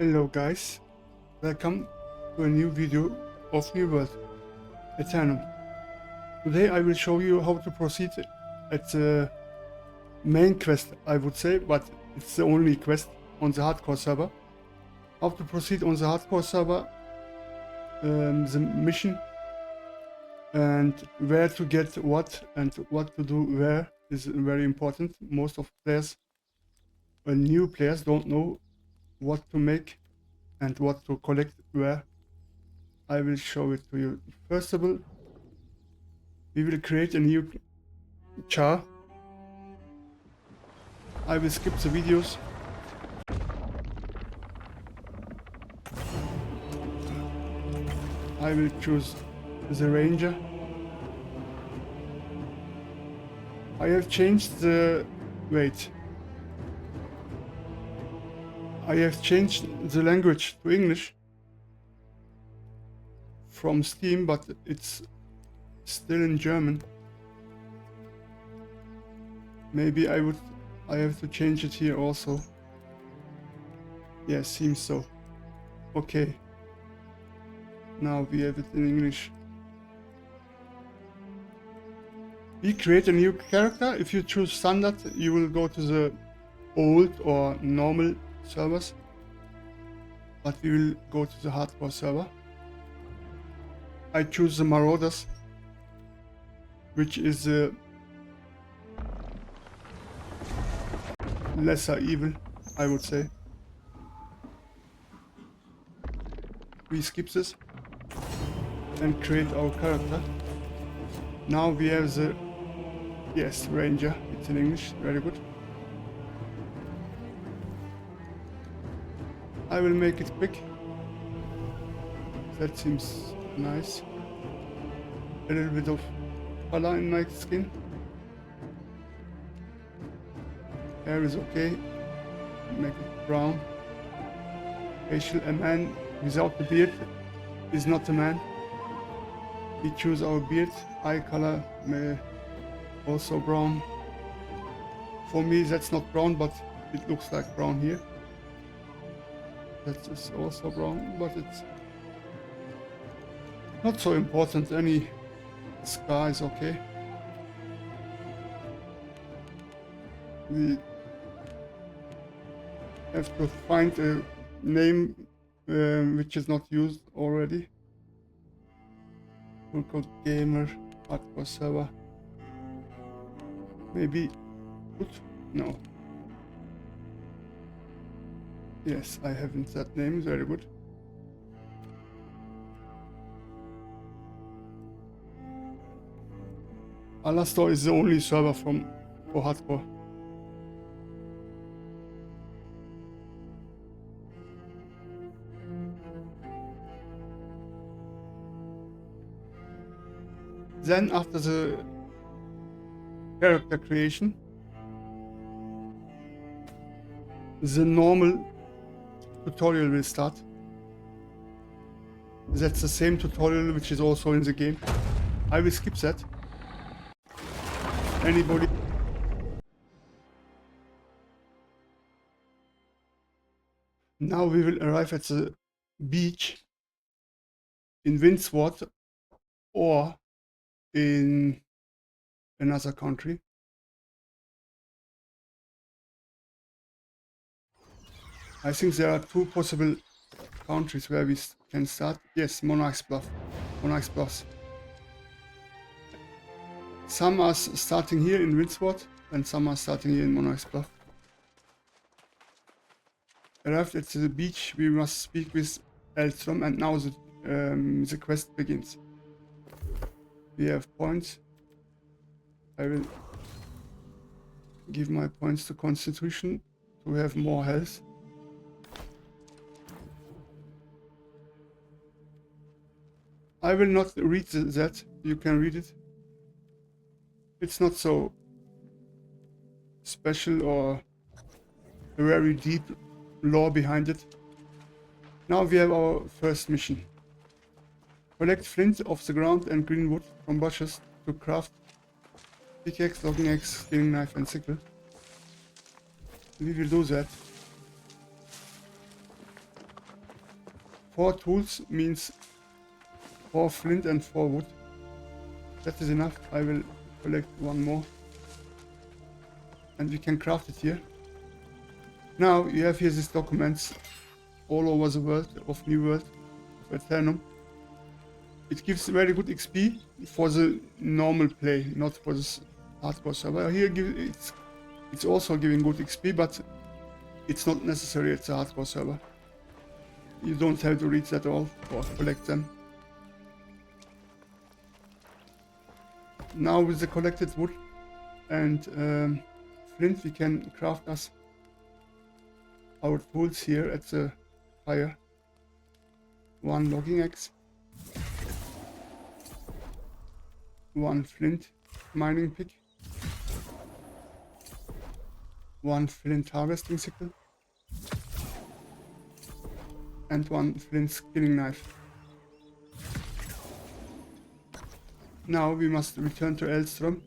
Hello guys, welcome to a new video of New World, Aeternum. Today I will show you how to proceed at the main quest, I would say, but it's the only quest on the hardcore server. How to proceed on the hardcore server, the mission, and where to get what and what to do where is very important. Most of players, new players, don't know what to make and what to collect where. I will show it to you. First of all, we will create a new char. I will skip the videos. I will choose the ranger. I have changed the... wait. I have changed the language to English from Steam, but it's still in German. Maybe I have to change it here also. Yeah, seems so. Okay. Now we have it in English. We create a new character. If you choose standard, you will go to the old or normal servers, but we will go to the hardcore server. I choose the Marauders, which is the lesser evil, I would say. We skip this and create our character. Now we have the, yes, ranger, it's in English, very good. I will make it quick. That seems nice. A little bit of color in my skin. Hair is okay. Make it brown. Facial, a man without the beard is not a man. We choose our beard. Eye color also brown. For me that's not brown, but it looks like brown here. That is also brown, but it's not so important. Any scar is okay. We have to find a name which is not used already. We'll call gamer, hardcore server. Maybe good? No. Yes, I haven't that name, very good. Alastor is the only server for hardcore. Then after the character creation, the normal tutorial will start. That's the same tutorial which is also in the game. I will skip that. Anybody? Now we will arrive at the beach in Windsward or in another country. I think there are two possible countries where we can start. Yes, Monarch's Bluff. Monarch's Bluffs. Some are starting here in Windsward and some are starting here in Monarch's Bluff. Arrived at the beach, we must speak with Aeternum, and now the quest begins. We have points. I will give my points to Constitution to have more health. I will not read that, you can read it. It's not so special or a very deep lore behind it. Now we have our first mission. Collect flint off the ground and green wood from bushes to craft pickaxe, logging axe, scaling knife and sickle. We will do that. 4 tools means 4 flint and 4 wood. That is enough. I will collect one more. And we can craft it here. Now you have here these documents all over the world of New World, of Aeternum. It gives very good XP for the normal play, not for this hardcore server. Here it's also giving good XP, but it's not necessary at the hardcore server. You don't have to read that all or collect them. Now with the collected wood and flint, we can craft us our tools here at the fire. 1 logging axe, 1 flint mining pick, 1 flint harvesting sickle, and 1 flint skinning knife. Now we must return to Aeternum,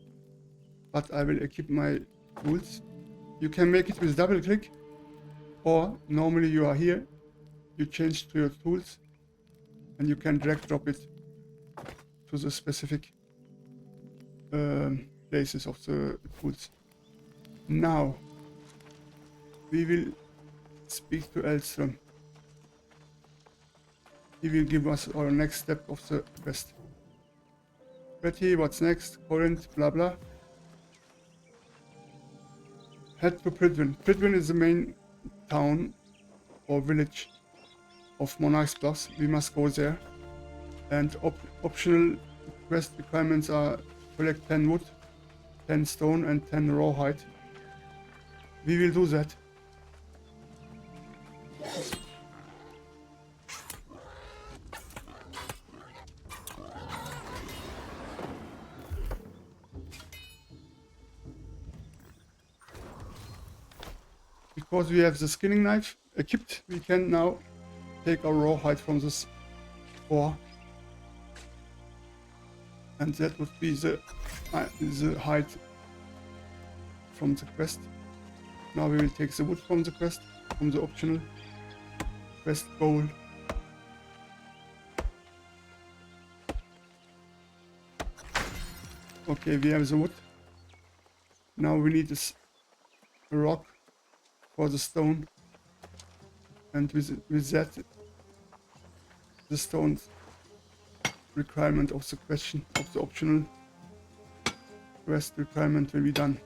but I will equip my tools. You can make it with double click, or normally you are here, you change to your tools, and you can drag drop it to the specific places of the tools. Now we will speak to Aeternum. He will give us our next step of the quest. Ready, what's next? Corinth, blah blah. Head to Pridwin. Pridwin is the main town or village of Monarch's Bluffs. We must go there. And optional quest requirements are collect 10 wood, 10 stone and 10 rawhide. We will do that. Because we have the skinning knife equipped, we can now take our rawhide from this ore. And that would be the hide from the quest. Now we will take the wood from the quest, from the optional quest goal. Okay, we have the wood. Now we need this rock for the stone, and with that the stone requirement of the question of the optional quest requirement will be done.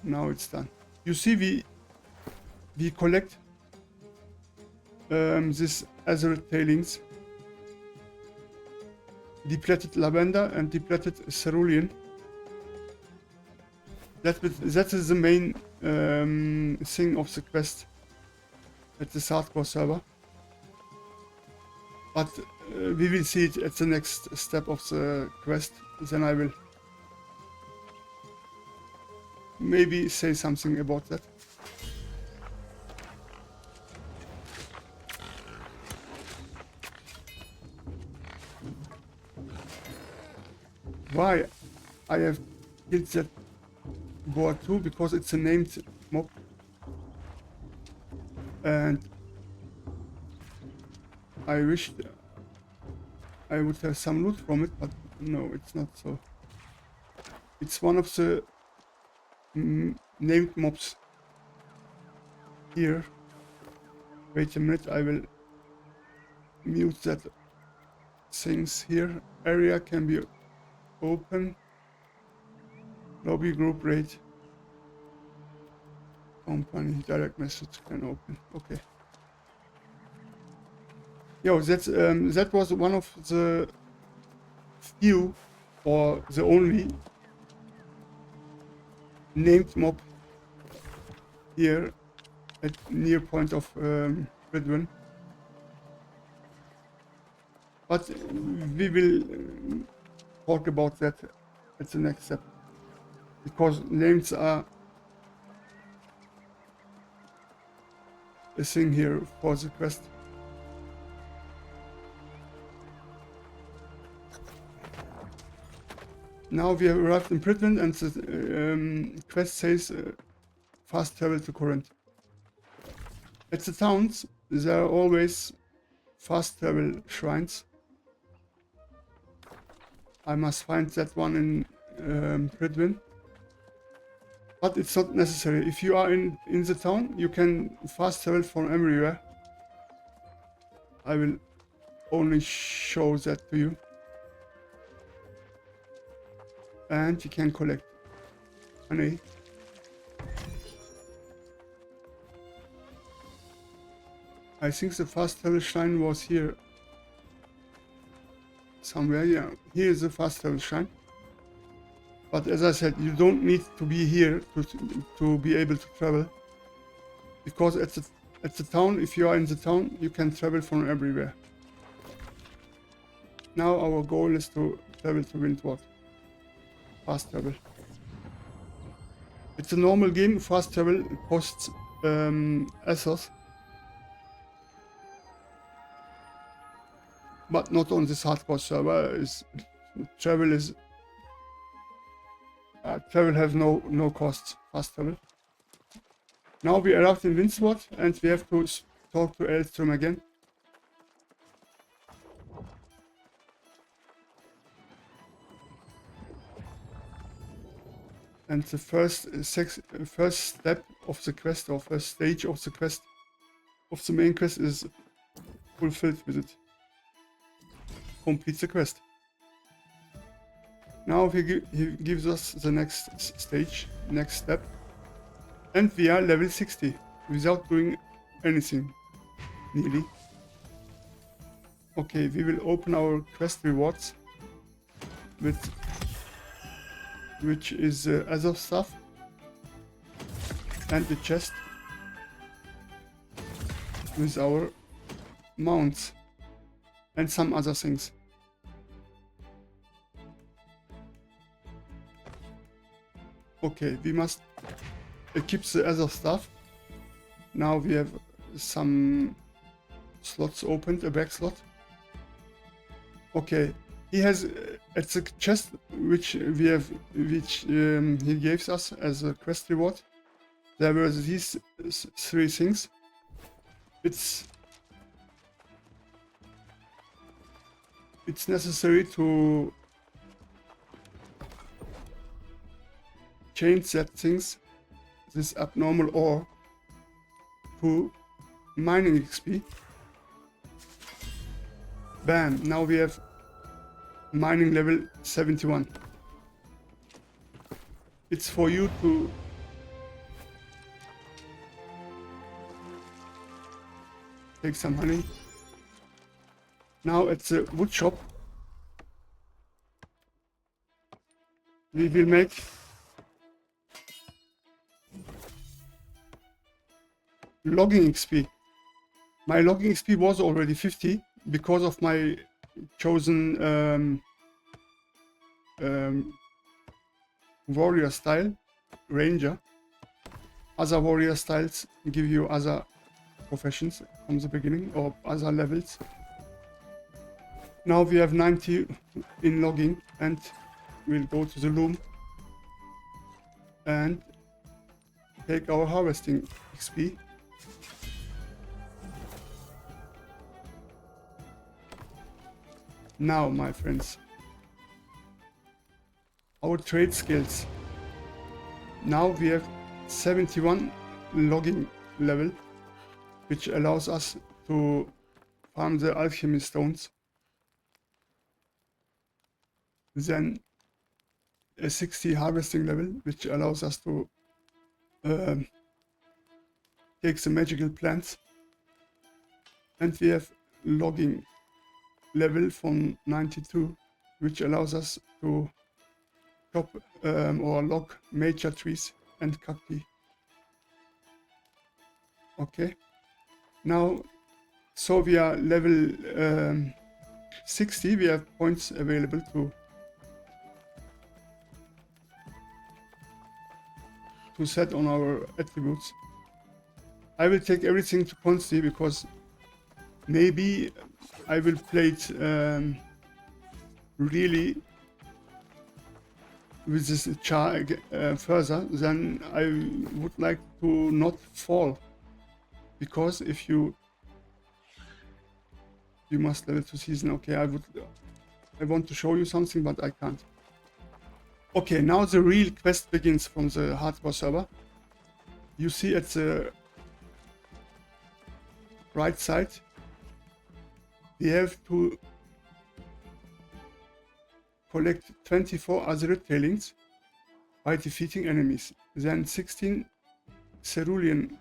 Now it's done. You see, we collect this azure tailings, depleted lavender and depleted cerulean. That is the main thing of the quest at the hardcore server. But we will see it at the next step of the quest. Then I will maybe say something about that. Why I have killed that boar too? Because it's a named mob, and I wished I would have some loot from it, but no, it's not so. It's one of the named mobs here. Wait a minute, I will mute that things here. Area can be open. Lobby group rate. Company direct message can open. Okay. Yo, that was one of the few or the only named mob here at near point of Pridwin. But we will talk about that at the next step, because names are a thing here for the quest. Now we have arrived in Pridwin, and the quest says fast travel to Corinth. At the towns there are always fast travel shrines. I must find that one in Pridwin. But it's not necessary. If you are in the town, you can fast travel from everywhere. I will only show that to you. And you can collect honey. I think the fast travel shrine was here somewhere. Yeah, here is the fast travel shrine. But as I said, you don't need to be here to be able to travel. Because at the town, if you are in the town, you can travel from everywhere. Now our goal is to travel to Windward. Fast travel. It's a normal game, fast travel post Essos. But not on this hardcore server. Travel has no cost. Fast travel. Now we arrived in Windward and we have to talk to Aeternum again. And the first step of the quest, or first stage of the quest, of the main quest, is fulfilled with it. Complete the quest. Now he gives us the next stage, next step. And we are level 60, without doing anything, nearly. Okay, we will open our quest rewards, which is other stuff, and the chest with our mounts, and some other things. Okay, we must equip the other stuff. Now we have some slots opened, a back slot. Okay, he has at the chest which he gives us as a quest reward. There were these three things. It's necessary to change this abnormal ore to mining XP. Bam, now we have mining level 71. It's for you to take some honey. Now at the wood shop we will make logging XP. My logging XP was already 50 because of my chosen warrior style, ranger. Other warrior styles give you other professions from the beginning, or other levels. Now we have 90 in logging, and we'll go to the loom and take our harvesting XP. Now, my friends, our trade skills. Now we have 71 logging level, which allows us to farm the alchemy stones. Then a 60 harvesting level, which allows us to take the magical plants. And we have logging level from 92, which allows us to chop or log major trees and cacti. Okay, now so we are level 60. We have points available to set on our attributes. I will take everything to Consti because maybe I will play it really with this char further. Then I would like to not fall, because if you You must level to season. Okay, I want to show you something, but I can't. Okay, now the real quest begins from the hardcore server. You see at the right side, we have to collect 24 Azeroth tailings by defeating enemies. Then 16 cerulean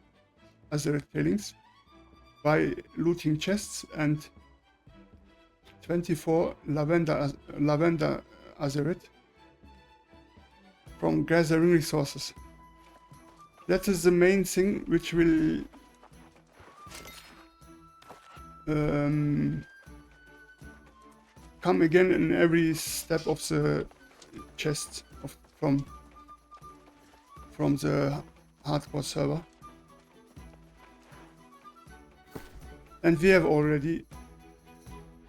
Azeroth tailings by looting chests, and 24 lavender Azeroth from gathering resources. That is the main thing which will come again in every step of the chest from the hardcore server. And we have already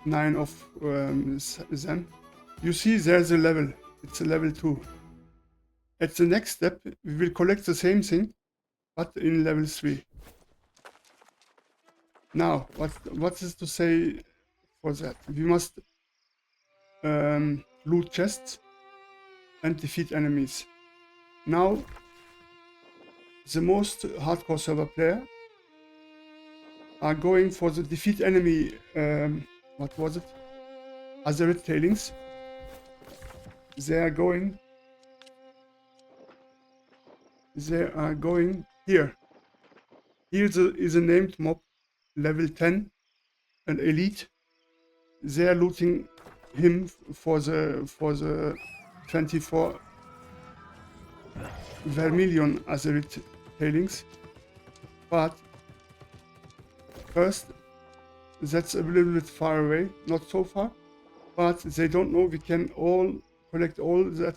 9 of them. You see there's a level, it's a level 2. At the next step we will collect the same thing, but in level 3. Now, what is to say for that? We must loot chests and defeat enemies. Now, the most hardcore server player are going for the defeat enemy, what was it? Azeroth tailings. They are going here. Here is a named mob, level 10, an elite. They are looting him for the 24 vermilion Azeroth tailings. But first, that's a little bit far away, not so far, but they don't know we can all collect all that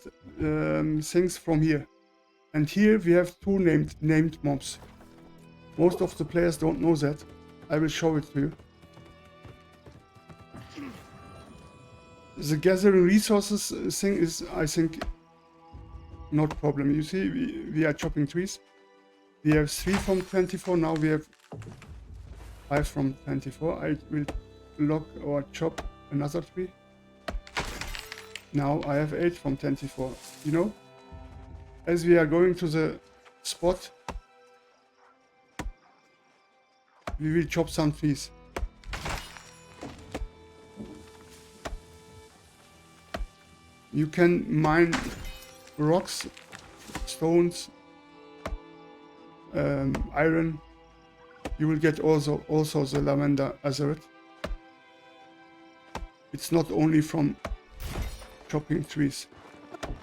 things from here. And here we have 2 named mobs. Most of the players don't know that. I will show it to you. The gathering resources thing is, I think, not problem. You see, we are chopping trees. We have 3 from 24, now we have 5 from 24. I will log or chop another tree. Now I have 8 from 24. You know, as we are going to the spot, we will chop some trees. You can mine rocks, stones, iron. You will get also the lavender Azeroth. It's not only from chopping trees.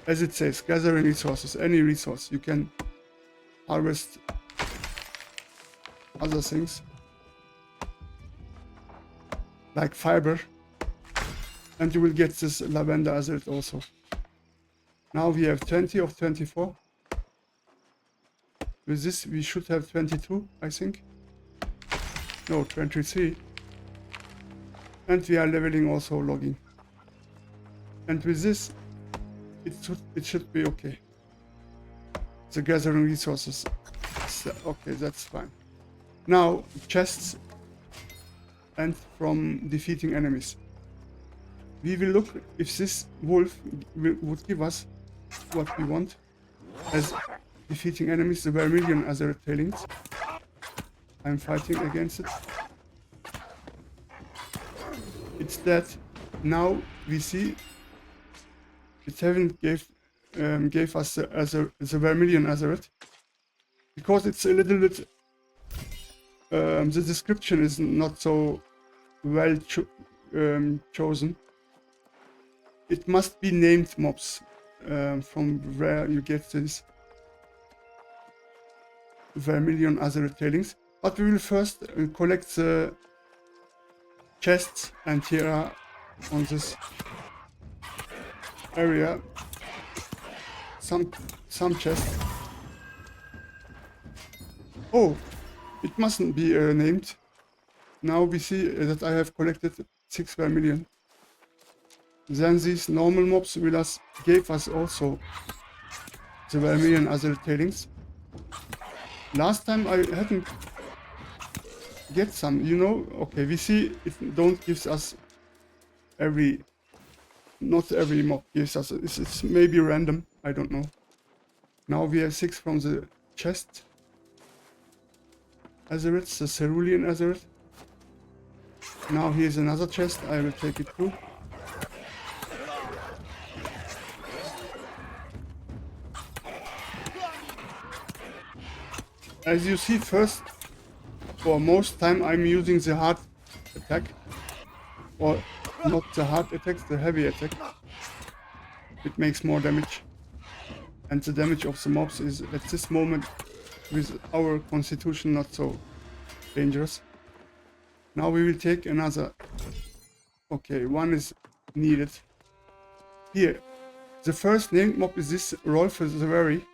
As it says, gathering resources, any resource. You can harvest other things like fiber, and you will get this lavender Azeroth also. Now we have 20 of 24. With this we should have 22, I think. No, 23. And we are leveling also logging. And with this, it should be okay. The gathering resources. Okay, that's fine. Now, chests and from defeating enemies. We will look if this wolf would give us what we want as defeating enemies, the vermilion Azeroth tailings. I'm fighting against it. It's that now we see it haven't gave us the vermilion Azeroth because it's a little bit the description is not so well chosen. It must be named mobs from where you get this vermilion Azeroth tailings. But we will first collect the chests, and here are on this area some chests. Oh, it mustn't be named. Now we see that I have collected 6 vermilion. Then these normal mobs gave us also the vermilion Azeroth tailings. Last time I hadn't get some, you know. Okay, we see it don't gives us not every mob gives us, it's maybe random, I don't know. Now we have 6 from the chest. Azereth, the cerulean Azereth. Now here's another chest, I will take it too. As you see, first, for most time I'm using the hard attack. Or not the hard attacks, the heavy attack. It makes more damage. And the damage of the mobs is at this moment with our constitution not so dangerous. Now we will take another. Okay, one is needed. Here, the first named mob is this Rolf the Very.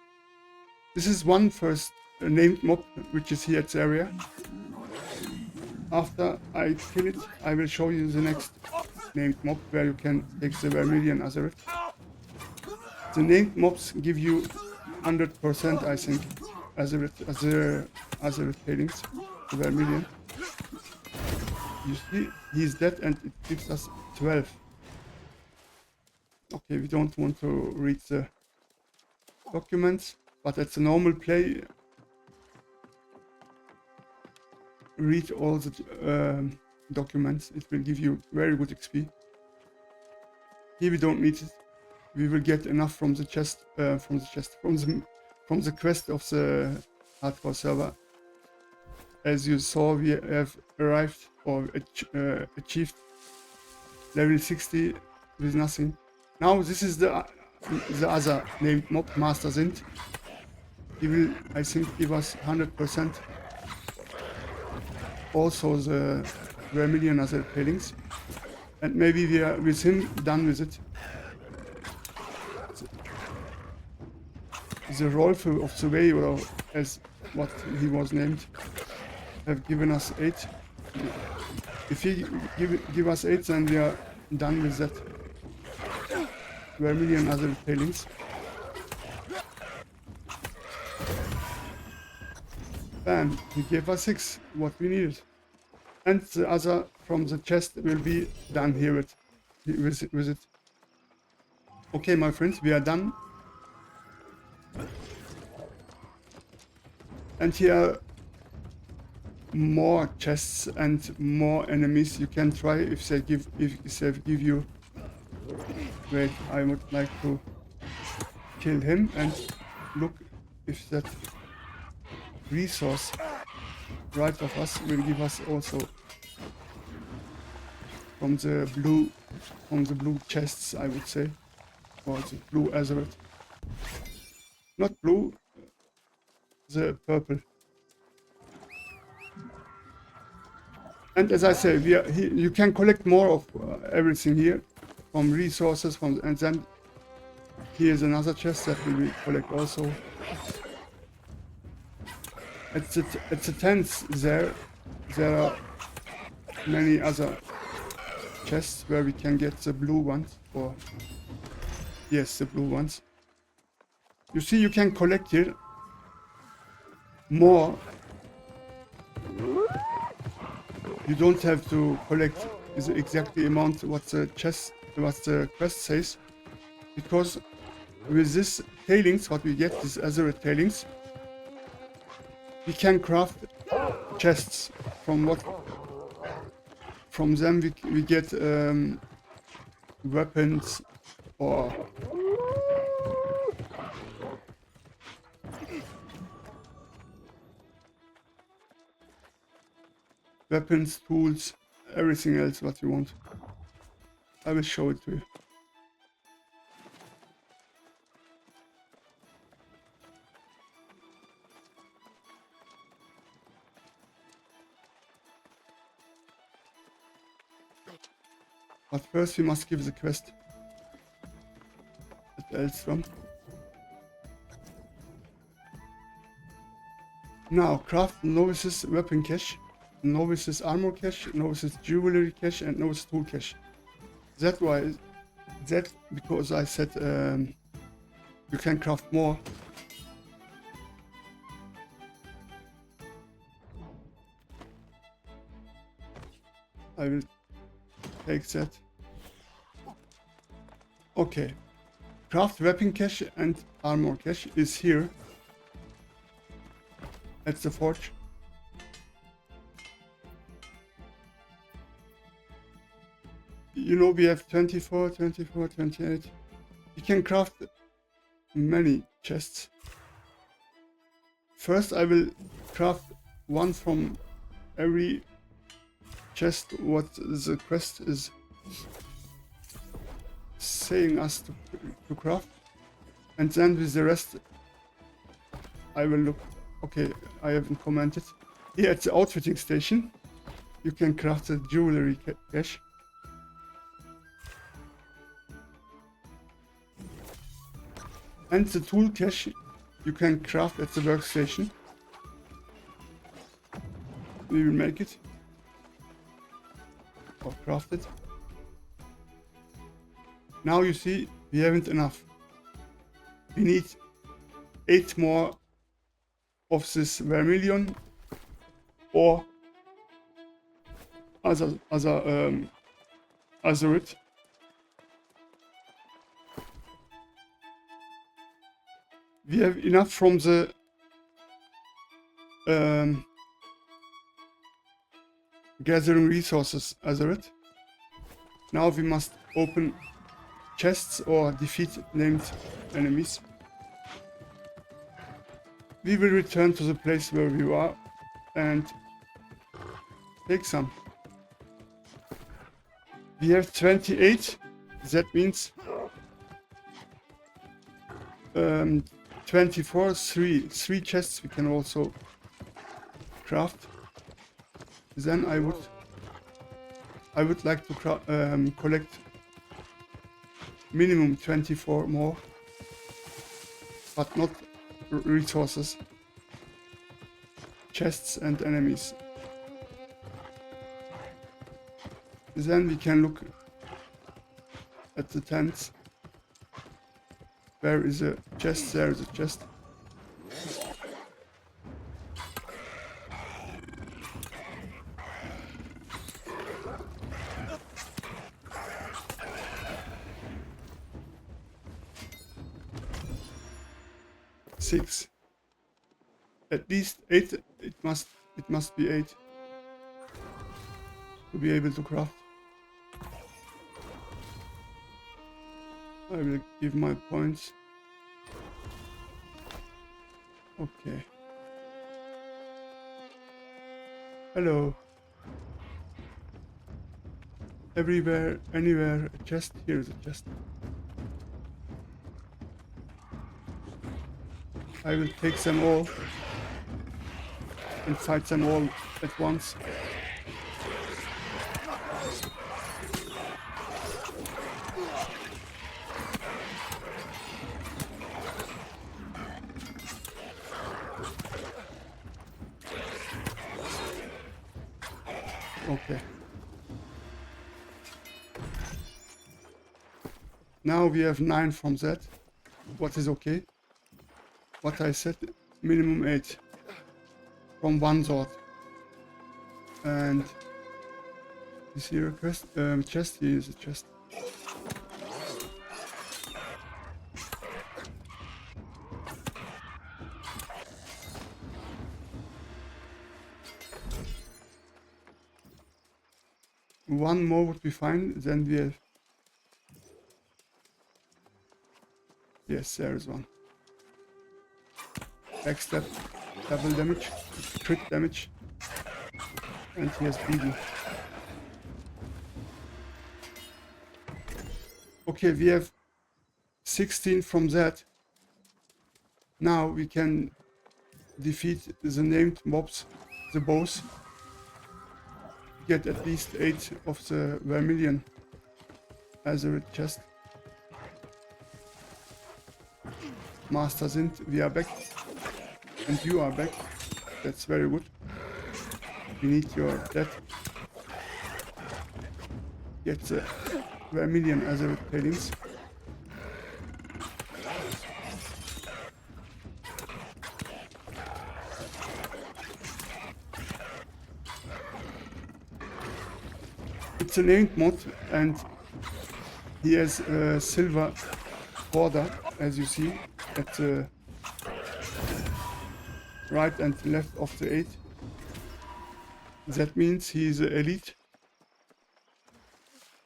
This is one first named mob which is here at the area. After I kill it, I will show you the next named mob where you can take the Vermilion Azereth. The named mobs give you 100%, I think, Azereth tailings, the Vermilion. You see, he's dead and it gives us 12. Okay, we don't want to read the documents, but it's a normal play. Read all the documents, it will give you very good XP. Here we don't need it. We will get enough from the chest, from the quest of the hardcore server. As you saw, we have arrived or achieved level 60 with nothing. Now this is the other named mob, Master Zint. He will, I think, give us 100%. Also the Vermilion Azereth tailings. And maybe we are with him done with it. The Rolf of the Way, or as what he was named, have given us 8. If he give us 8, then we are done with that Vermilion Azereth tailings. Bam, he gave us 6, what we needed. And the other from the chest will be done here with it. Okay, my friends, we are done. And here are more chests and more enemies you can try if they give you. Wait, I would like to kill him and look if that resource right of us will give us also from the blue chests, I would say, or the blue Azereth. Not blue, the purple. And as I say, you can collect more of everything here from resources, and then here's another chest that we will collect also. At the tents there are many other chests where we can get the blue ones, or yes, the blue ones. You see, you can collect here more. You don't have to collect the exact amount what the quest says, because with this tailings, what we get is Azereth tailings. We can craft chests from them we get weapons or weapons, tools, everything else what you want. I will show it to you. But first we must give the quest at Aeternum. Now craft novice's weapon cache, novice's armor cache, novice's jewelry cache, and novice's tool cache. That because I said you can craft more. I will take that. Okay. Craft weapon cache and armor cache is here. At the forge. You know, we have 24, 24, 28. You can craft many chests. First I will craft one from every chest what the quest is saying us to craft, and then with the rest I will look. Okay, I haven't commented. Here at the outfitting station you can craft a jewelry cache. And the tool cache you can craft at the workstation. We will make it. Or craft it. Now you see we haven't enough. We need 8 more of this vermilion or other azurite. We have enough from the gathering resources azurite. Now we must open chests or defeat named enemies. We will return to the place where we are and take some. We have 28. That means 24, three chests we can also craft. Then I would like to collect minimum 24 more, but not resources, chests and enemies. Then we can look at the tents. Where is a chest? There is a chest. Six. At least 8. It must be 8 to be able to craft. I will give my points. Okay. Hello. Everywhere, anywhere, a chest. Here is a chest. I will take them all and fight them all at once. Okay. Now we have 9 from that. What is okay? What I said, minimum 8 from one sword. And is here a quest? Chest? Here is a chest. One more would be fine, then we have... Yes, there is one. Backstab, double damage, crit damage, and he has bleeding. Okay, we have 16 from that. Now we can defeat the named mobs, the boss. Get at least 8 of the vermilion azurite chest. Master Zint, we are back. And you are back. That's very good. We need your death. Get the vermilion azurite tailings. It's a named mod, and he has a silver border, as you see, at the right and left of the 8. That means he is an elite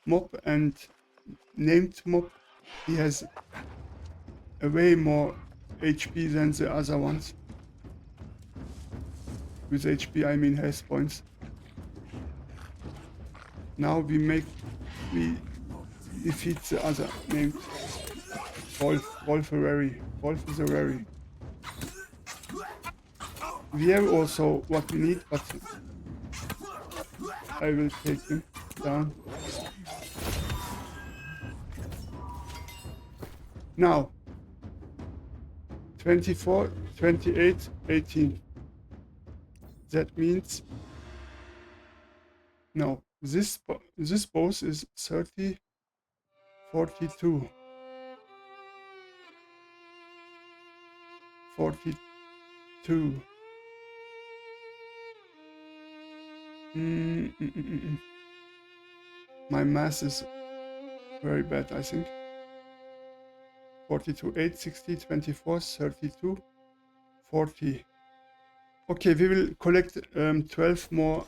mob and named mob. He has a way more HP than the other ones. With HP I mean health points. Now we defeat the other named Wolf is a rary. We have also what we need, but I will take him down. Now 24, 28, 18. That means no, this boss is 30, 42. 42. My math is very bad, I think. 42, 8, 60, 24, 32, 40. Okay, we will collect 12 more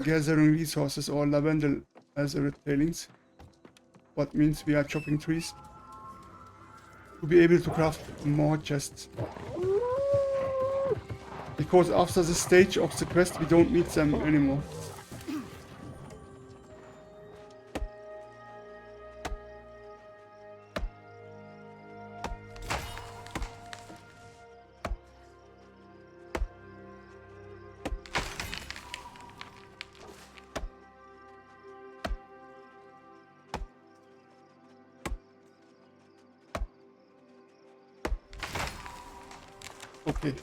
gathering resources or lavender azure tailings. What means we are chopping trees to be able to craft more chests. Because after this stage of the quest we don't need them anymore. Okay.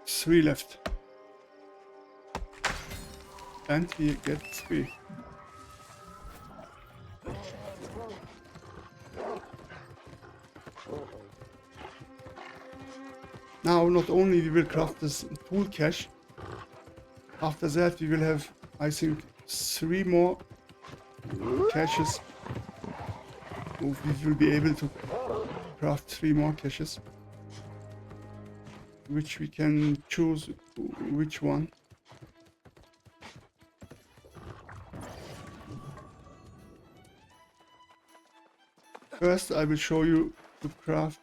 3 left. And we get 3. Now not only we will craft this tool cache, after that we will have, I think, 3 more caches. We will be able to craft 3 more caches, which we can choose which one. First I will show you to craft,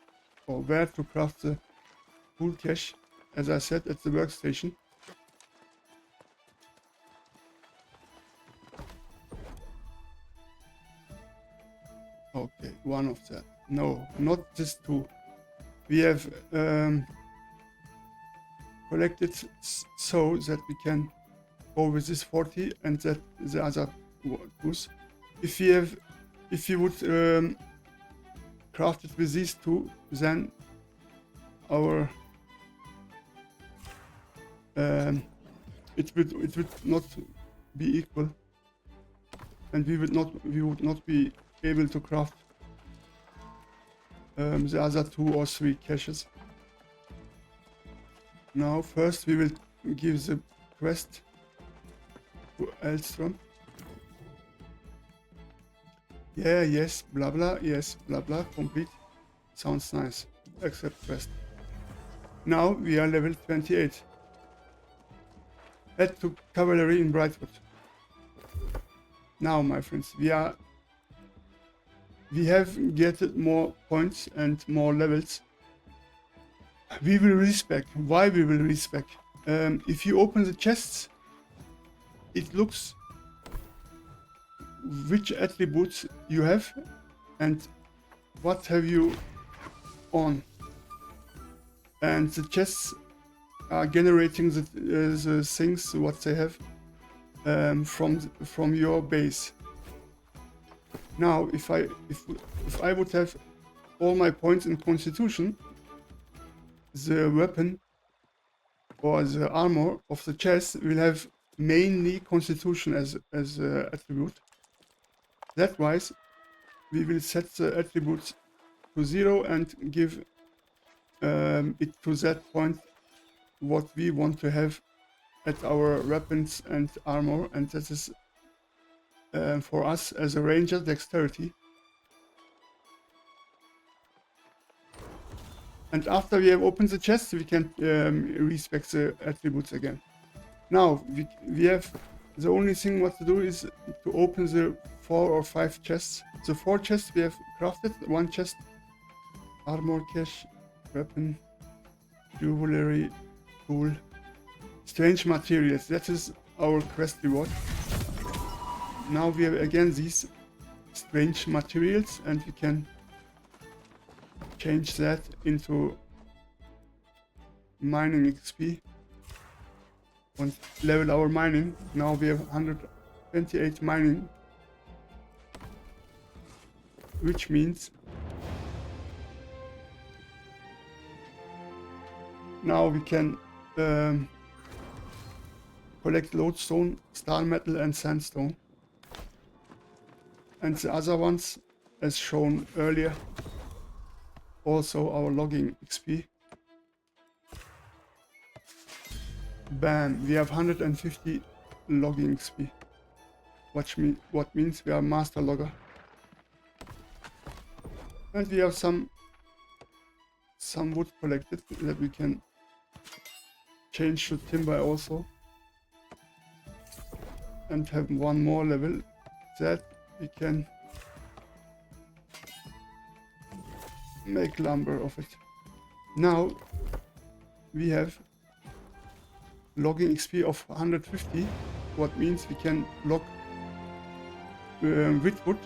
or where to craft the tool cache, as I said, at the workstation. Okay, one of that. No, not this 2. We have collected so that we can go with this 40 and that the other 2s. If you would craft it with these 2, then our it would not be equal, and we would not be able to craft the other 2 or 3 caches. Now first we will give the quest to Aeternum. Yeah, yes, blah blah, yes, blah blah, complete. Sounds nice. Accept quest. Now we are level 28. Head to cavalry in Brightwood. Now, my friends, we have gathered more points and more levels. We will respec. Why we will respec? If you open the chests, it looks which attributes you have and what have you on. And the chests are generating the things what they have from your base. Now, if I would have all my points in Constitution, the weapon or the armor of the chest will have mainly Constitution as attribute. That wise, we will set the attributes to 0 and give it to that point what we want to have at our weapons and armor, and that is for us as a ranger dexterity. And after we have opened the chest, we can respec the attributes again. Now we have the only thing what to do is to open the 4 or 5 chests. The 4 chests we have crafted. 1 chest, armor cache, weapon, jewelry, tool, strange materials. That is our quest reward. Now we have again these strange materials, and we can change that into mining XP and level our mining. Now we have 128 mining, which means now we can collect lodestone, star metal and sandstone, and the other ones as shown earlier, also our logging XP. Bam, we have 150 logging XP, what means we are master logger. And we have some wood collected that we can change to timber also, and have 1 more level that we can make lumber of it. Now we have logging XP of 150, what means we can log wood,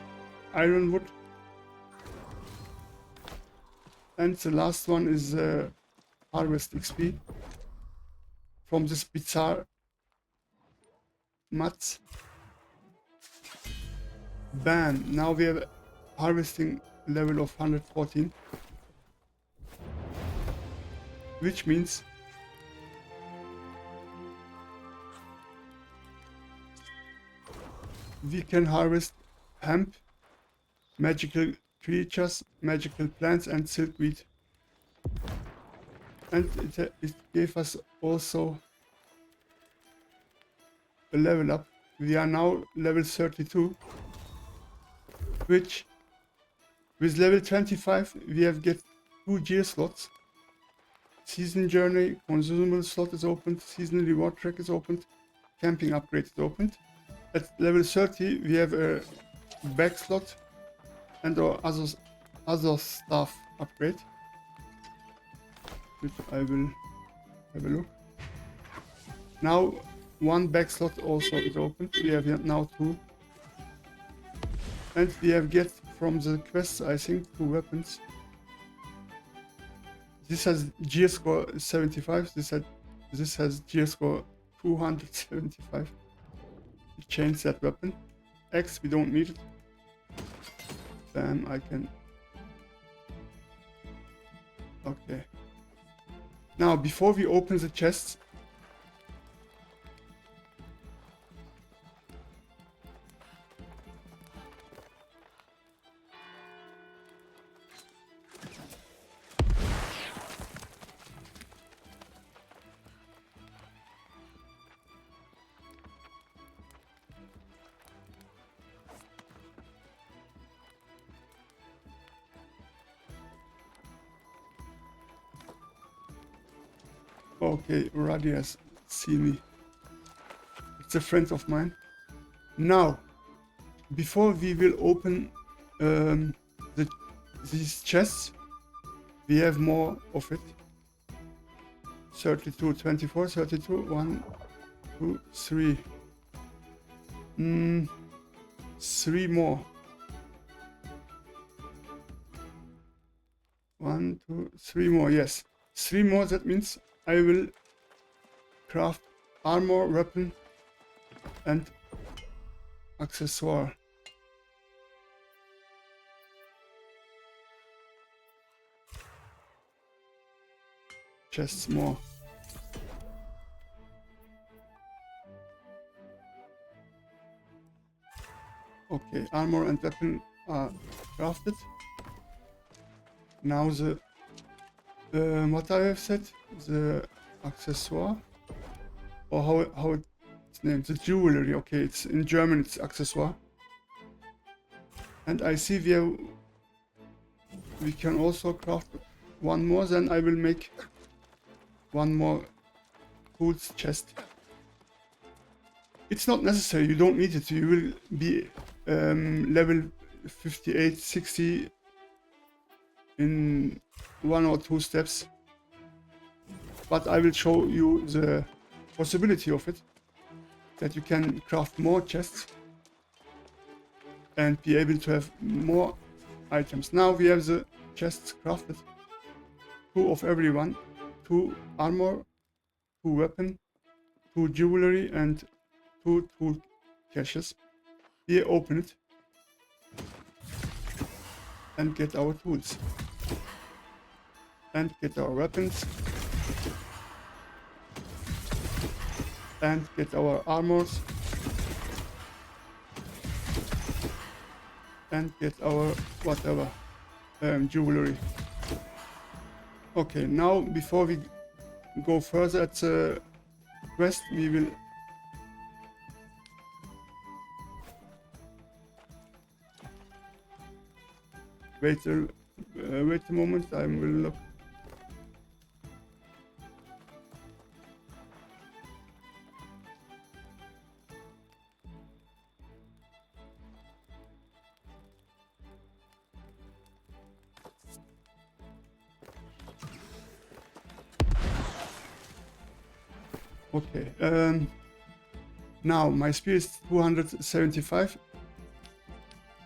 iron wood, and the last one is harvest XP from this bizarre mats. Bam, now we have harvesting level of 114, which means we can harvest hemp, magical creatures, magical plants and silkweed. And it gave us also a level up. We are now level 32, which with level 25 we have get 2 gear slots. Season journey, consumable slot is opened, seasonal reward track is opened, camping upgrade is opened. At level 30 we have a back slot and our other stuff upgrade, which I will have a look. Now 1 back slot also is opened. We have now 2, and we have get from the quests I think 2 weapons. This has gear score 75. This has gear score 275. We change that weapon. X, we don't need it. Bam, I can. Okay. Now before we open the chests, okay, Radi has seen me. It's a friend of mine. Now, before we will open these chests, we have more of it. 32, 24, 32, 1, 2, 3. 3 more. 1, 2, 3 more, yes. 3 more, that means I will craft armor, weapon and accessoire. Chests more. Okay, armor and weapon are crafted. Now the what I have said, the accessoire. or how it's named, the jewelry. Okay, it's in German, it's accessoire. And I see we can also craft one more. Then I will make one more tools chest. It's not necessary, you don't need it. You will be level 58, 60 in 1 or 2 steps. But I will show you the possibility of it, that you can craft more chests and be able to have more items. Now we have the chests crafted. 2 of every one. 2 armor, 2 weapon, 2 jewelry, and 2 tool caches. We open it and get our tools. And get our weapons. And get our armors. And get our whatever jewelry. Okay, now before we go further at the quest, we will wait a moment. I will look. Okay, now my speed is 275.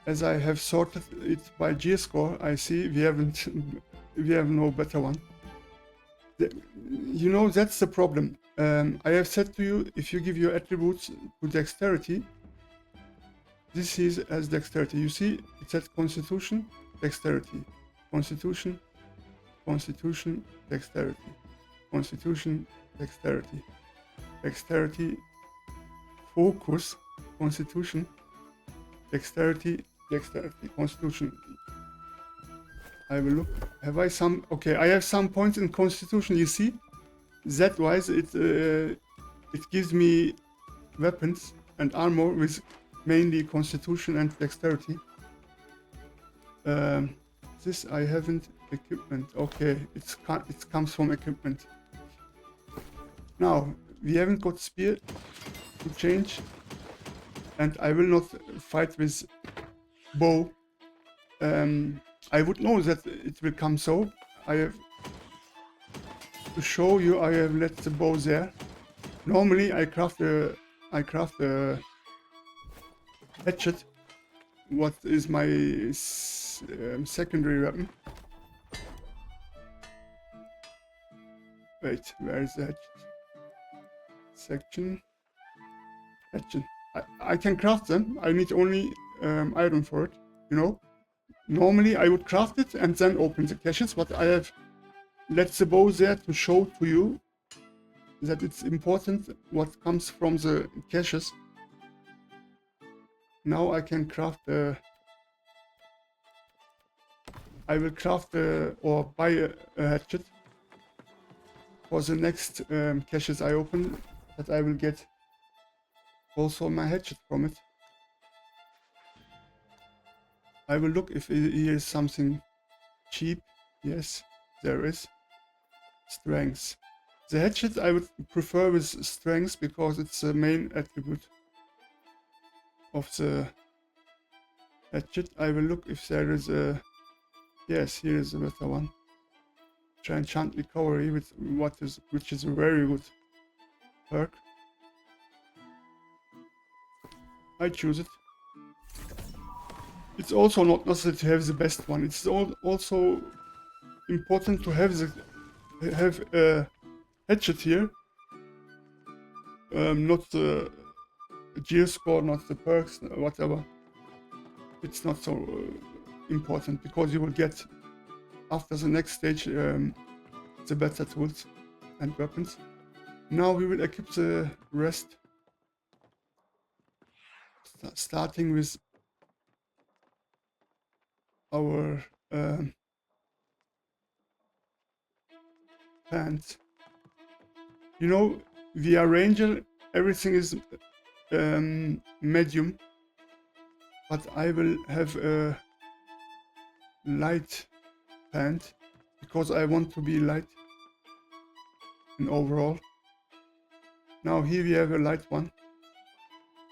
As I have sorted it by G score, I see we have no better one. You know, that's the problem. I have said to you, if you give your attributes to dexterity, this is as dexterity. You see, it says constitution, dexterity, constitution, constitution, dexterity, constitution, dexterity, dexterity, focus, constitution, dexterity, dexterity, constitution. I will look. Have I some? Okay, I have some points in constitution. You see, that wise it gives me weapons and armor with mainly constitution and dexterity. This I haven't equipment. Okay, it comes from equipment. Now we haven't got spear to change, and I will not fight with bow. I would know that it will come so. I have to show you. I have let the bow there. Normally I craft a hatchet. What is my secondary weapon? Wait, where is the hatchet? Section. Hatchet. I can craft them. I need only iron for it. You know. Normally I would craft it and then open the caches, but I have let the bow there to show to you that it's important what comes from the caches. Now I can craft I will craft or buy a hatchet for the next caches I open, that I will get also my hatchet from it. I will look if here is something cheap. Yes, there is. Strength. The hatchet I would prefer with strength because it's the main attribute of the hatchet. I will look if there is a... Yes, here is a better one. Enchant recovery, which is a very good perk. I choose it. It's also not necessary to have the best one. It's also important to have a hatchet here. Not the gear score, not the perks, whatever. It's not so important, because you will get after the next stage the better tools and weapons. Now we will equip the rest, starting with our pants. You know, we are ranger, everything is medium, but I will have a light pant because I want to be light in overall. Now here we have a light one,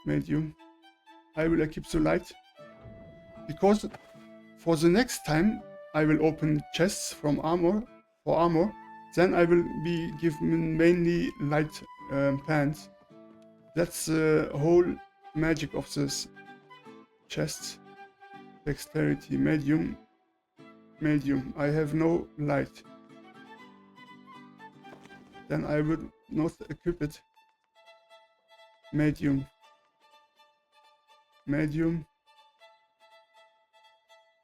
medium. I will equip the light because for the next time I will open chests from armor for armor. Then I will be given mainly light pants. That's the whole magic of this chest. Dexterity, medium, medium. I have no light. Then I will not equip it. Medium, medium,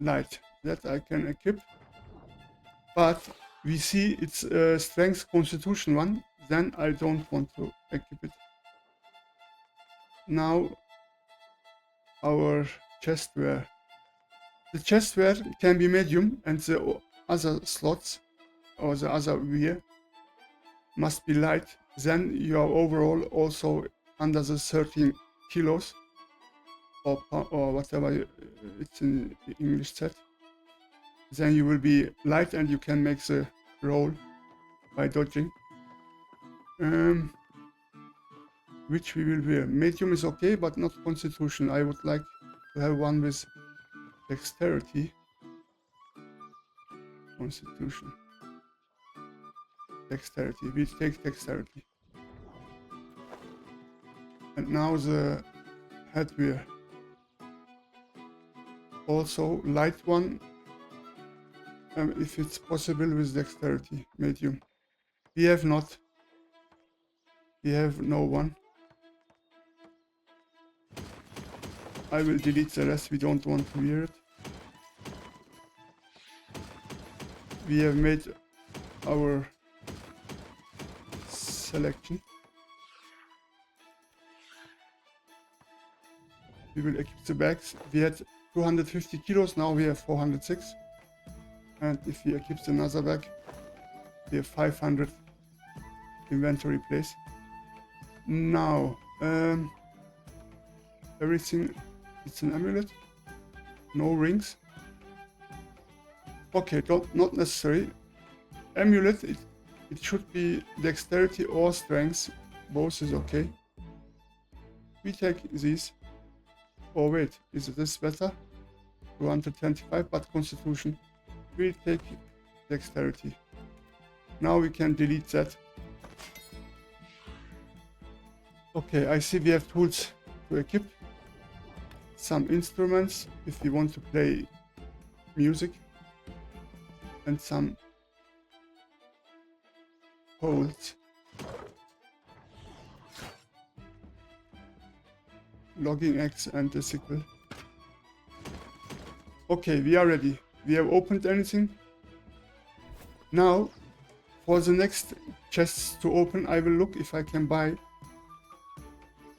light. That I can equip. But we see it's a strength constitution one. Then I don't want to equip it. Now our chestware. The chestware can be medium and the other slots or the other wear must be light. Then you are overall also under the 13 kilos or whatever it's in English set. Then you will be light and you can make the roll by dodging. Which we will wear. Medium is okay, but not constitution. I would like to have one with dexterity. Constitution. Dexterity. We take dexterity. And now the headwear. Also light one. If it's possible with dexterity. Medium. We have not. We have no one. I will delete the rest, we don't want to wear it. We have made our selection. We will equip the bags. We had 250 kilos, now we have 406. And if we equip another bag, we have 500 inventory place. Now, everything. It's an amulet. No rings. Okay, not necessary. Amulet, it should be dexterity or strength. Both is okay. We take these. Oh wait, is this better? 225, but constitution. We take dexterity. Now we can delete that. Okay, I see we have tools to equip. Some instruments if you want to play music, and some holes. Logging axe and a sickle. Okay, we are ready. We have opened anything. Now, for the next chests to open, I will look if I can buy.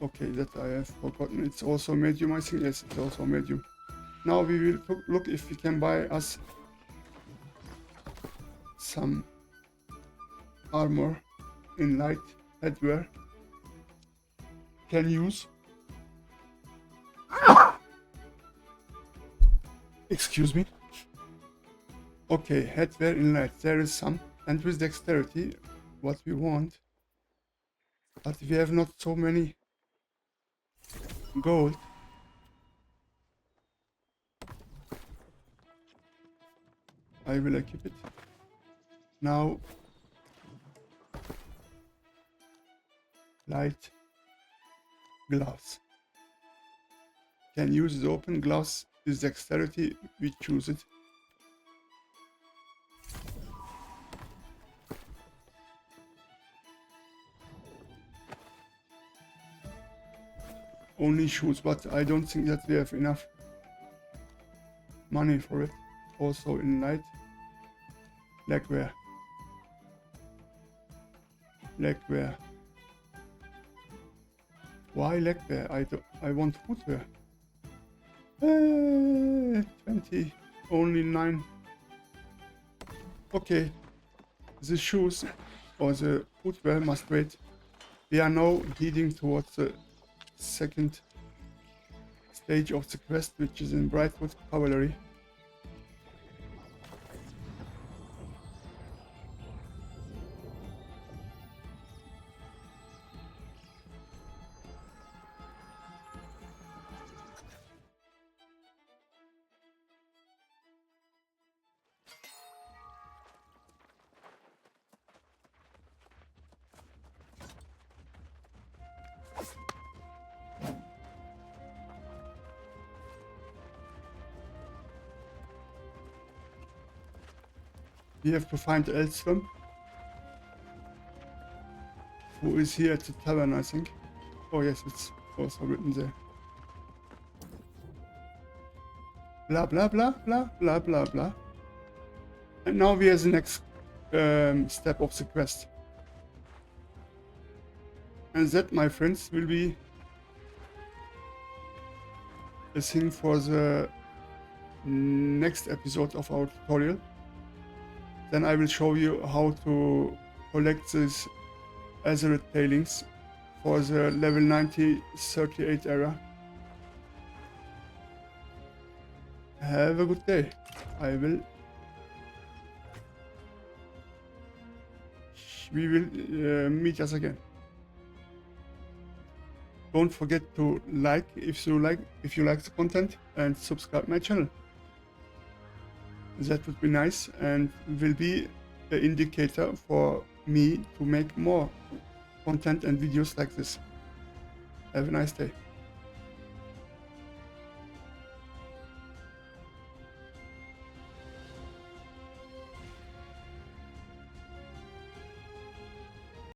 Okay, that I have forgotten. It's also medium, I think. Yes, it's also medium. Now we will look if we can buy us some armor in light headwear. Can use. Excuse me. Okay, headwear in light. There is some. And with dexterity, what we want. But we have not so many gold. I will equip it. Now, light gloves. Can use the open gloves with dexterity. We choose it. Only shoes, but I don't think that we have enough money for it. Also in light. Legwear. Legwear. Why legwear? I want footwear. 20. Only 9. Okay. The shoes or the footwear must wait. We are now heading towards the second stage of the quest, which is in Brightwood Cavalry. We have to find Aeternum, who is here at the tavern, I think. Oh yes, it's also written there. Blah blah blah blah blah blah blah. And now we are the next step of the quest. And that, my friends, will be a thing for the next episode of our tutorial. Then I will show you how to collect these Azeroth tailings for the level 90 38 era. Have a good day. We will meet us again. Don't forget to like if you like the content, and subscribe my channel. That would be nice and will be an indicator for me to make more content and videos like this. Have a nice day.